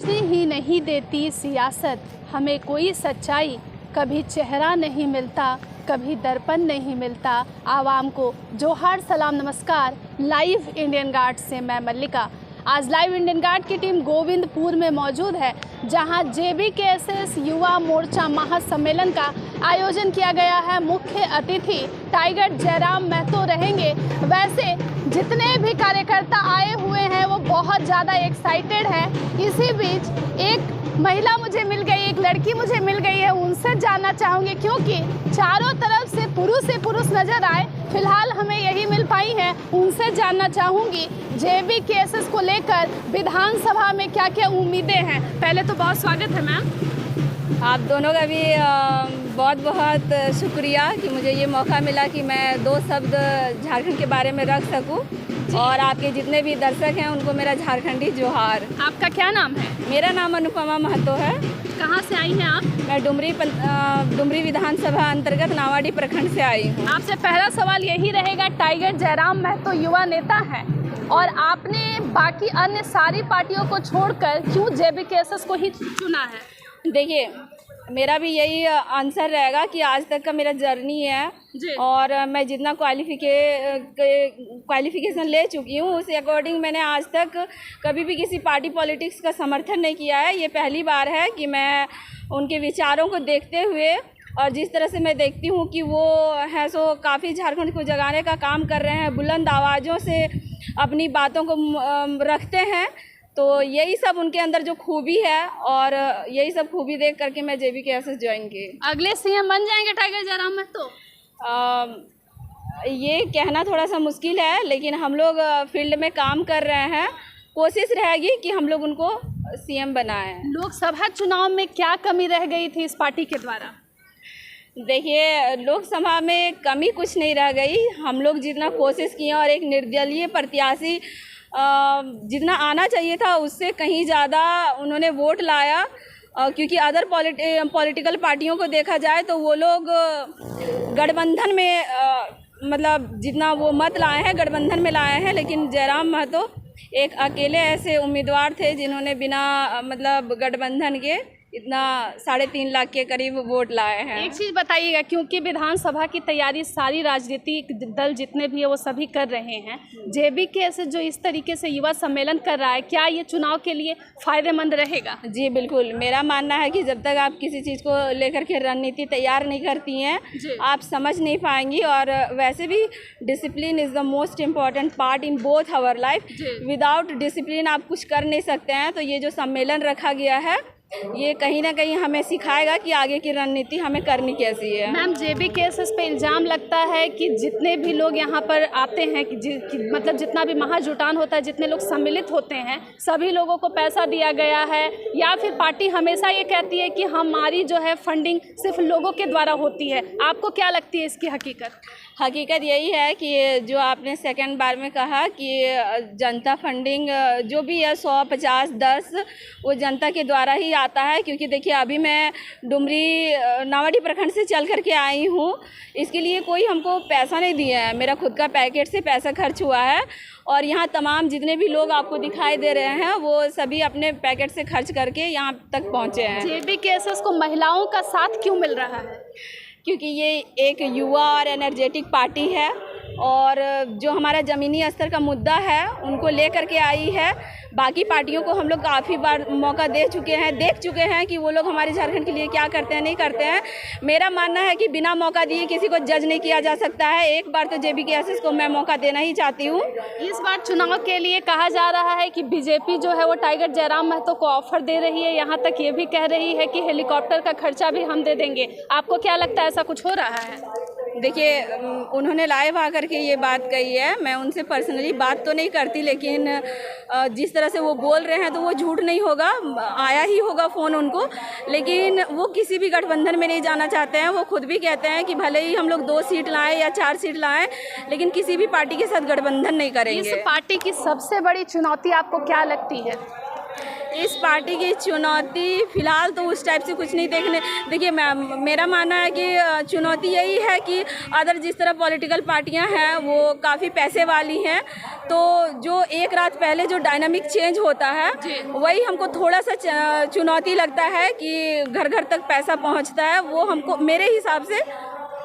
दिखाई ही नहीं देती सियासत, हमें कोई सच्चाई, कभी चेहरा नहीं मिलता, कभी दर्पण नहीं मिलता। आवाम को जोहार सलाम नमस्कार। लाइव इंडियन गार्ड से मैं मल्लिका। आज लाइव इंडियन गार्ड की टीम गोविंदपुर में मौजूद है, जहां JBKSS युवा मोर्चा महासम्मेलन का आयोजन किया गया है। मुख्य अतिथि टाइगर जयराम महतो रहेंगे। वैसे जितने भी कार्यकर्ता आए हुए हैं वो बहुत ज़्यादा एक्साइटेड हैं। इसी बीच एक महिला मुझे मिल गई, एक लड़की मुझे मिल गई है, उनसे जानना चाहूँगी, क्योंकि चारों तरफ से पुरुष नज़र आए। फिलहाल हमें यही मिल पाई है, उनसे जानना चाहूँगी JBKSS को लेकर विधानसभा में क्या क्या उम्मीदें हैं। पहले तो बहुत स्वागत है मैम। आप दोनों का भी बहुत बहुत शुक्रिया कि मुझे ये मौका मिला कि मैं दो शब्द झारखंड के बारे में रख सकूं, और आपके जितने भी दर्शक हैं उनको मेरा झारखंडी जोहार। आपका क्या नाम है? मेरा नाम अनुपमा महतो है। कहाँ से आई हैं आप? मैं डुमरी विधानसभा अंतर्गत नावाडी प्रखंड से आई हूँ। आपसे पहला सवाल यही रहेगा, टाइगर जयराम महतो युवा नेता हैं और आपने बाकी अन्य सारी पार्टियों को छोड़कर क्यों JBKSS को ही चुना है? देखिए, मेरा भी यही आंसर रहेगा कि आज तक का मेरा जर्नी है और मैं जितना क्वालिफिकेशन ले चुकी हूँ उस अकॉर्डिंग मैंने आज तक कभी भी किसी पार्टी पॉलिटिक्स का समर्थन नहीं किया है। ये पहली बार है कि मैं उनके विचारों को देखते हुए और जिस तरह से मैं देखती हूँ कि वो है सो काफ़ी झारखंड को जगाने का काम कर रहे हैं, बुलंद आवाज़ों से अपनी बातों को रखते हैं, तो यही सब उनके अंदर जो खूबी है और यही सब खूबी देख करके मैं JBKSS ज्वाइन की। अगले CM बन जाएंगे टाइगर जयराम महतो? ये कहना थोड़ा सा मुश्किल है, लेकिन हम लोग फील्ड में काम कर रहे हैं। कोशिश रहेगी कि हम लोग उनको CM बनाएं। लोकसभा चुनाव में क्या कमी रह गई थी इस पार्टी के द्वारा? देखिए, लोकसभा में कमी कुछ नहीं रह गई। हम लोग जितना कोशिश किए और एक निर्दलीय प्रत्याशी जितना आना चाहिए था उससे कहीं ज़्यादा उन्होंने वोट लाया, क्योंकि अदर पॉलिटिकल पार्टियों को देखा जाए तो वो लोग गठबंधन में मतलब जितना वो मत लाए हैं गठबंधन में लाए हैं, लेकिन जयराम महतो एक अकेले ऐसे उम्मीदवार थे जिन्होंने बिना मतलब गठबंधन के इतना 3.5 लाख के करीब वोट लाए हैं। एक चीज़ बताइएगा, क्योंकि विधानसभा की तैयारी सारी राजनीतिक दल जितने भी है वो सभी कर रहे हैं, JBKSS जो इस तरीके से युवा सम्मेलन कर रहा है, क्या ये चुनाव के लिए फ़ायदेमंद रहेगा? जी बिल्कुल, मेरा मानना है कि जब तक आप किसी चीज़ को लेकर के रणनीति तैयार नहीं करती हैं आप समझ नहीं पाएंगी। और वैसे भी discipline is the most important part in both our life. Without discipline आप कुछ कर नहीं सकते हैं। तो ये जो सम्मेलन रखा गया है ये कहीं ना कहीं हमें सिखाएगा कि आगे की रणनीति हमें करनी कैसी है। मैम, JBKSS पे इल्ज़ाम लगता है कि जितने भी लोग यहाँ पर आते हैं कि मतलब जितना भी महाजुटान होता है, जितने लोग सम्मिलित होते हैं, सभी लोगों को पैसा दिया गया है, या फिर पार्टी हमेशा ये कहती है कि हमारी जो है फंडिंग सिर्फ लोगों के द्वारा होती है। आपको क्या लगती है इसकी हकीकत? हकीकत यही है कि जो आपने सेकंड बार में कहा कि जनता फंडिंग जो भी है 100, 50, 10 वो जनता के द्वारा ही आता है। क्योंकि देखिए, अभी मैं डुमरी नावाडी प्रखंड से चल कर के आई हूँ, इसके लिए कोई हमको पैसा नहीं दिया है, मेरा खुद का पैकेट से पैसा खर्च हुआ है। और यहाँ तमाम जितने भी लोग आपको दिखाई दे रहे हैं वो सभी अपने पैकेट से खर्च करके यहाँ तक पहुँचे हैं। JBKSS को महिलाओं का साथ क्यों मिल रहा है? क्योंकि ये एक युवा और एनर्जेटिक पार्टी है और जो हमारा ज़मीनी स्तर का मुद्दा है उनको लेकर के आई है। बाकी पार्टियों को हम लोग काफ़ी बार मौका दे चुके हैं, देख चुके हैं कि वो लोग हमारे झारखंड के लिए क्या करते हैं, नहीं करते हैं। मेरा मानना है कि बिना मौका दिए किसी को जज नहीं किया जा सकता है। एक बार तो JBKSS को मैं मौका देना ही चाहती हूँ। इस बार चुनाव के लिए कहा जा रहा है कि BJP जो है वो टाइगर जयराम महतो को ऑफर दे रही है, यहाँ तक ये भी कह रही है कि हेलीकॉप्टर का खर्चा भी हम दे देंगे। आपको क्या लगता है, ऐसा कुछ हो रहा है? देखिए, उन्होंने लाइव आकर के ये बात कही है। मैं उनसे पर्सनली बात तो नहीं करती, लेकिन जिस तरह से वो बोल रहे हैं तो वो झूठ नहीं होगा, आया ही होगा फ़ोन उनको। लेकिन वो किसी भी गठबंधन में नहीं जाना चाहते हैं। वो खुद भी कहते हैं कि भले ही हम लोग 2 सीट लाएं या 4 सीट लाएं, लेकिन किसी भी पार्टी के साथ गठबंधन नहीं करेंगे। इस पार्टी की सबसे बड़ी चुनौती आपको क्या लगती है? इस पार्टी की चुनौती फ़िलहाल तो उस टाइप से कुछ नहीं देखिए मेरा मानना है कि चुनौती यही है कि अदर जिस तरह पॉलिटिकल पार्टियां हैं वो काफ़ी पैसे वाली हैं, तो जो एक रात पहले जो डायनामिक चेंज होता है वही हमको थोड़ा सा चुनौती लगता है कि घर घर तक पैसा पहुंचता है, वो हमको मेरे हिसाब से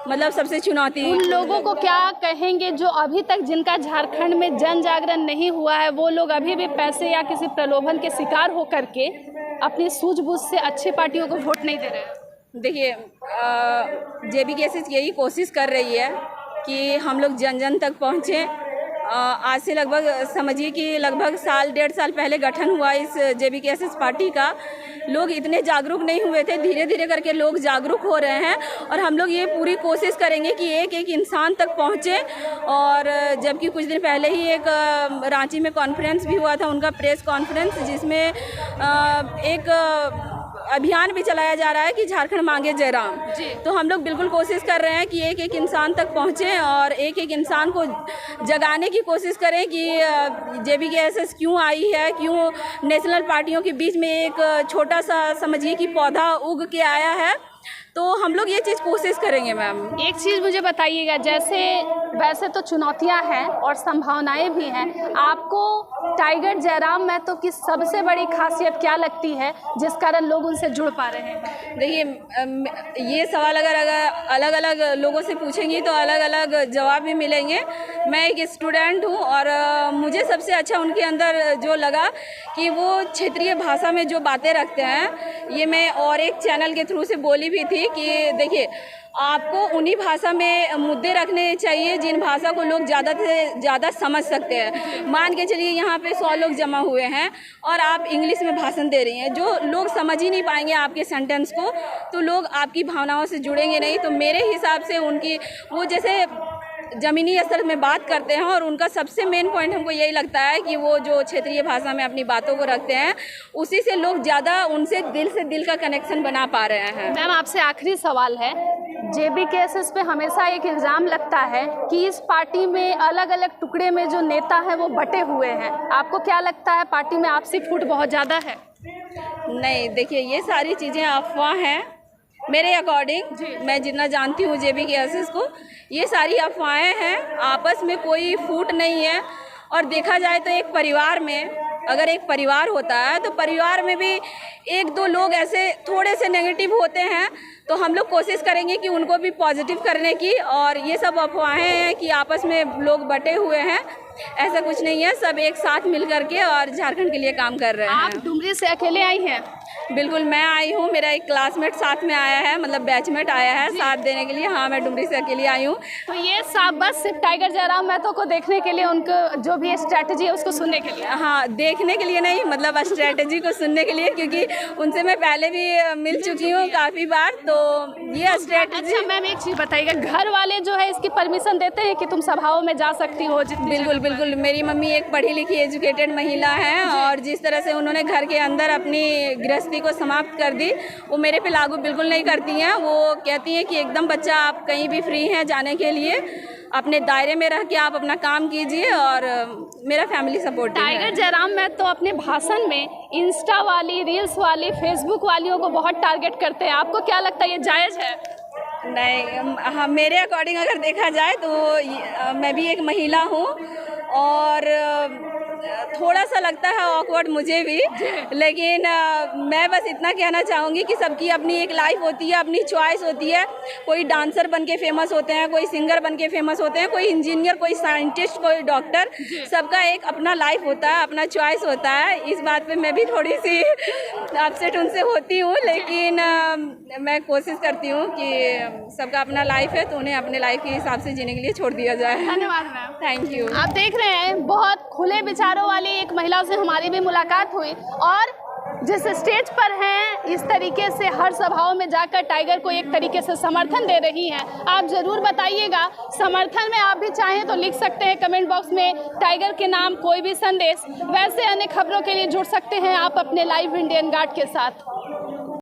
मतलब सबसे चुनौती। उन लोगों को क्या कहेंगे जो अभी तक जिनका झारखंड में जन जागरण नहीं हुआ है, वो लोग अभी भी पैसे या किसी प्रलोभन के शिकार हो करके अपनी सूझबूझ से अच्छी पार्टियों को वोट नहीं दे रहे हैं? देखिए JBKS यही कोशिश कर रही है कि हम लोग जन जन तक पहुँचें। आज से लगभग समझिए कि लगभग साल 1.5 साल पहले गठन हुआ इस JBKS पार्टी का। लोग इतने जागरूक नहीं हुए थे, धीरे धीरे करके लोग जागरूक हो रहे हैं और हम लोग ये पूरी कोशिश करेंगे कि एक एक इंसान तक पहुँचे। और जबकि कुछ दिन पहले ही एक रांची में कॉन्फ्रेंस भी हुआ था, उनका प्रेस कॉन्फ्रेंस, जिसमें एक अभियान भी चलाया जा रहा है कि झारखंड मांगे जयराम। तो हम लोग बिल्कुल कोशिश कर रहे हैं कि एक एक इंसान तक पहुँचें और एक एक इंसान को जगाने की कोशिश करें कि JBKS क्यों आई है, क्यों नेशनल पार्टियों के बीच में एक छोटा सा समझिए कि पौधा उग के आया है। तो हम लोग ये चीज़ कोशिश करेंगे मैम। एक चीज़ मुझे बताइएगा, जैसे वैसे तो चुनौतियां हैं और संभावनाएं भी हैं, आपको टाइगर जयराम महतो की सबसे बड़ी खासियत क्या लगती है जिस कारण लोग उनसे जुड़ पा रहे हैं? देखिए ये सवाल अगर अलग अलग लोगों से पूछेंगी तो अलग अलग जवाब भी मिलेंगे। मैं एक स्टूडेंट हूँ और मुझे सबसे अच्छा उनके अंदर जो लगा कि वो क्षेत्रीय भाषा में जो बातें रखते हैं, ये मैं और एक चैनल के थ्रू से बोली भी थी कि देखिए आपको उन्हीं भाषा में मुद्दे रखने चाहिए जिन भाषा को लोग ज़्यादा से ज़्यादा समझ सकते हैं। मान के चलिए यहाँ पे 100 लोग जमा हुए हैं और आप इंग्लिश में भाषण दे रही हैं, जो लोग समझ ही नहीं पाएंगे आपके सेंटेंस को, तो लोग आपकी भावनाओं से जुड़ेंगे नहीं। तो मेरे हिसाब से उनकी वो जैसे ज़मीनी स्तर में बात करते हैं और उनका सबसे मेन पॉइंट हमको यही लगता है कि वो जो क्षेत्रीय भाषा में अपनी बातों को रखते हैं, उसी से लोग ज़्यादा उनसे दिल का कनेक्शन बना पा रहे हैं। मैम आपसे आखिरी सवाल है, JBKS पे हमेशा एक इल्ज़ाम लगता है कि इस पार्टी में अलग अलग टुकड़े में जो नेता हैं वो बटे हुए हैं, आपको क्या लगता है पार्टी में आपसी फूट बहुत ज़्यादा है? नहीं, देखिए ये सारी चीज़ें अफवाह हैं। मेरे अकॉर्डिंग मैं जितना जानती हूँ JBKS को, ये सारी अफवाहें हैं, आपस में कोई फूट नहीं है। और देखा जाए तो एक परिवार में अगर एक परिवार होता है तो परिवार में भी एक दो लोग ऐसे थोड़े से नेगेटिव होते हैं, तो हम लोग कोशिश करेंगे कि उनको भी पॉजिटिव करने की। और ये सब अफवाहें हैं कि आपस में लोग बटे हुए हैं, ऐसा कुछ नहीं है, सब एक साथ मिल करके और झारखंड के लिए काम कर रहे हैं। आप डुमरी से अकेले आई हैं? बिल्कुल, मैं आई हूँ, मेरा एक क्लासमेट साथ में आया है, मतलब बैचमेट आया है साथ देने के लिए। हाँ, मैं डुमरी से अकेले आई हूँ। तो ये सब बस सिर्फ टाइगर जयराम महतो को देखने के लिए, उनको जो भी स्ट्रैटेजी है उसको सुनने के लिए? हाँ, देखने के लिए नहीं, मतलब स्ट्रैटेजी को सुनने के लिए, क्योंकि उनसे मैं पहले भी मिल चुकी हूँ काफ़ी बार, तो ये स्ट्रैटेजी। अच्छा मैम एक चीज़ बताइएगा, घर वाले जो है इसकी परमिशन देते हैं कि तुम सभाओं में जा सकती हो? बिल्कुल, मेरी मम्मी एक पढ़ी लिखी एजुकेटेड महिला है और जिस तरह से उन्होंने घर के अंदर अपनी गृहस्थी को समाप्त कर दी, वो मेरे पे लागू बिल्कुल नहीं करती हैं। वो कहती हैं कि एकदम बच्चा आप कहीं भी फ्री हैं जाने के लिए, अपने दायरे में रह के आप अपना काम कीजिए। और मेरा फैमिली सपोर्ट है। टाइगर जयराम महतो अपने भाषण में इंस्टा वाली, रील्स वाली, फेसबुक वालियों को बहुत टारगेट करते हैं, आपको क्या लगता है ये जायज़ है? नहीं, हाँ, मेरे अकॉर्डिंग अगर देखा जाए तो मैं भी एक महिला हूँ और थोड़ा सा लगता है ऑकवर्ड मुझे भी, लेकिन मैं बस इतना कहना चाहूँगी कि सबकी अपनी एक लाइफ होती है, अपनी चॉइस होती है। कोई डांसर बन के फेमस होते हैं, कोई सिंगर बन के फेमस होते हैं, कोई इंजीनियर, कोई साइंटिस्ट, कोई डॉक्टर, सबका एक अपना लाइफ होता है, अपना चॉइस होता है। इस बात पे मैं भी थोड़ी सी अपसेट उनसे होती हूँ, लेकिन मैं कोशिश करती हूँ कि सबका अपना लाइफ है तो उन्हें अपने लाइफ के हिसाब से जीने के लिए छोड़ दिया जाए। धन्यवाद मैम। Thank you. आप देख रहे हैं बहुत खुले विचारों वाली एक महिला से हमारी भी मुलाकात हुई और जिस स्टेज पर हैं इस तरीके से हर सभाओं में जाकर टाइगर को एक तरीके से समर्थन दे रही हैं। आप ज़रूर बताइएगा, समर्थन में आप भी चाहें तो लिख सकते हैं कमेंट बॉक्स में टाइगर के नाम कोई भी संदेश। वैसे अन्य खबरों के लिए जुड़ सकते हैं आप अपने लाइव इंडियन गार्ड के साथ।